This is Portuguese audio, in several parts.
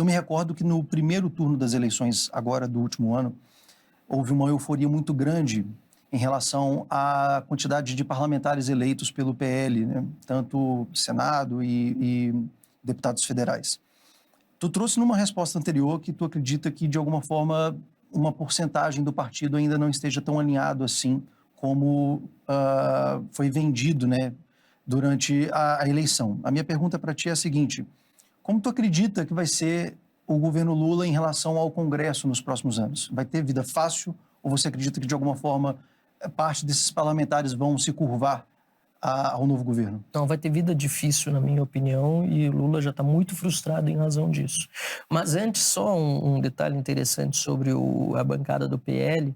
Eu me recordo que no primeiro turno das eleições, agora do último ano, houve uma euforia muito grande em relação à quantidade de parlamentares eleitos pelo PL, né? Tanto Senado e deputados federais. Tu trouxe numa resposta anterior que tu acredita que, de alguma forma, uma porcentagem do partido ainda não esteja tão alinhado assim como foi vendido, né, durante a eleição. A minha pergunta para ti é a seguinte: como tu acredita que vai ser o governo Lula em relação ao Congresso nos próximos anos? Vai ter vida fácil ou você acredita que, de alguma forma, parte desses parlamentares vão se curvar ao novo governo? Então, vai ter vida difícil, na minha opinião, e Lula já está muito frustrado em razão disso. Mas antes, só um detalhe interessante sobre a bancada do PL.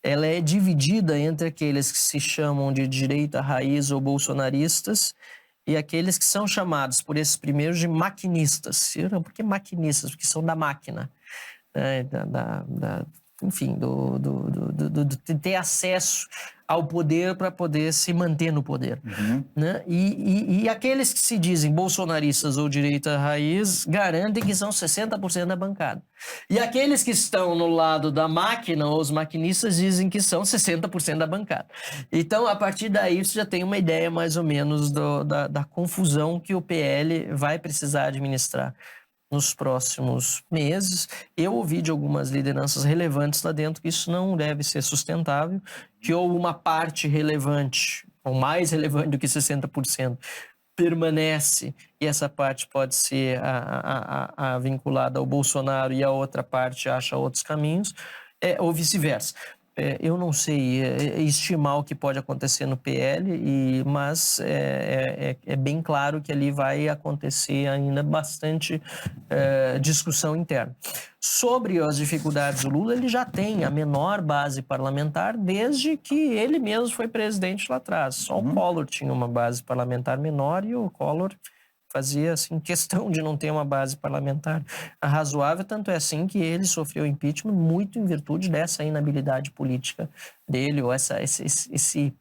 Ela é dividida entre aqueles que se chamam de direita raiz ou bolsonaristas e aqueles que são chamados por esses primeiros de maquinistas. Por que maquinistas? Porque são da máquina, né? Enfim, de ter acesso ao poder para poder se manter no poder. Né? E aqueles que se dizem bolsonaristas ou direita raiz garantem que são 60% da bancada. E aqueles que estão no lado da máquina, ou os maquinistas, dizem que são 60% da bancada. Então, a partir daí, você já tem uma ideia mais ou menos da confusão que o PL vai precisar administrar nos próximos meses. Eu ouvi de algumas lideranças relevantes lá dentro que isso não deve ser sustentável, que ou uma parte relevante, ou mais relevante do que 60%, permanece, e essa parte pode ser vinculada ao Bolsonaro e a outra parte acha outros caminhos, ou vice-versa. Eu não sei estimar o que pode acontecer no PL, mas é bem claro que ali vai acontecer ainda bastante discussão interna. Sobre as dificuldades do Lula, ele já tem a menor base parlamentar desde que ele mesmo foi presidente lá atrás. Só o Collor tinha uma base parlamentar menor e o Collor fazia assim, questão de não ter uma base parlamentar razoável, tanto é assim que ele sofreu impeachment muito em virtude dessa inabilidade política dele, ou esse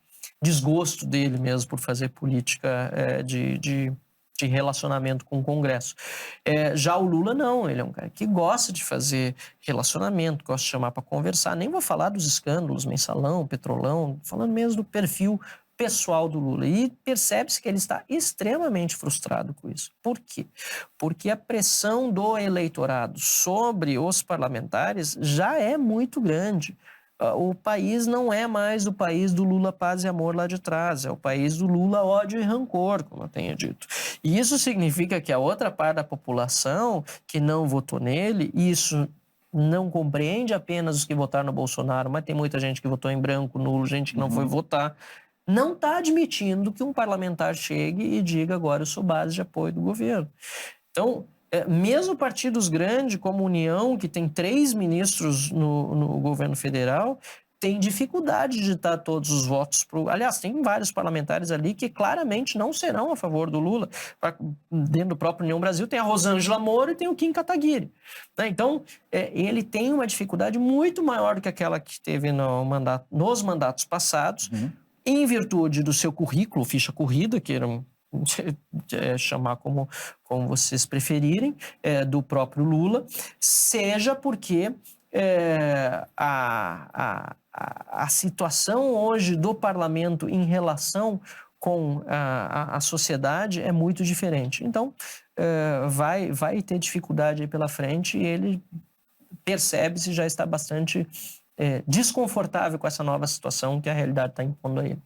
desgosto dele mesmo por fazer política de relacionamento com o Congresso. Já o Lula não, ele é um cara que gosta de fazer relacionamento, gosta de chamar para conversar. Nem vou falar dos escândalos, mensalão, petrolão, falando mesmo do perfil pessoal do Lula. E percebe-se que ele está extremamente frustrado com isso. Por quê? Porque a pressão do eleitorado sobre os parlamentares já é muito grande. O país não é mais o país do Lula paz e amor lá de trás, é o país do Lula ódio e rancor, como eu tenho dito. E isso significa que a outra parte da população que não votou nele, isso não compreende apenas os que votaram no Bolsonaro, mas tem muita gente que votou em branco, nulo, gente que não foi votar, não está admitindo que um parlamentar chegue e diga agora eu sou base de apoio do governo. Então, mesmo partidos grandes como a União, que tem 3 ministros no governo federal, tem dificuldade de dar todos os votos. Aliás, tem vários parlamentares ali que claramente não serão a favor do Lula. Dentro do próprio União Brasil tem a Rosângela Moro e tem o Kim Kataguiri. Né? Então, ele tem uma dificuldade muito maior do que aquela que teve nos mandatos passados, em virtude do seu currículo, ficha corrida, que era chamar como vocês preferirem, do próprio Lula, seja porque a situação hoje do parlamento em relação com a sociedade é muito diferente. Então, vai ter dificuldade aí pela frente e ele percebe-se já está bastante desconfortável com essa nova situação que a realidade está impondo a ele.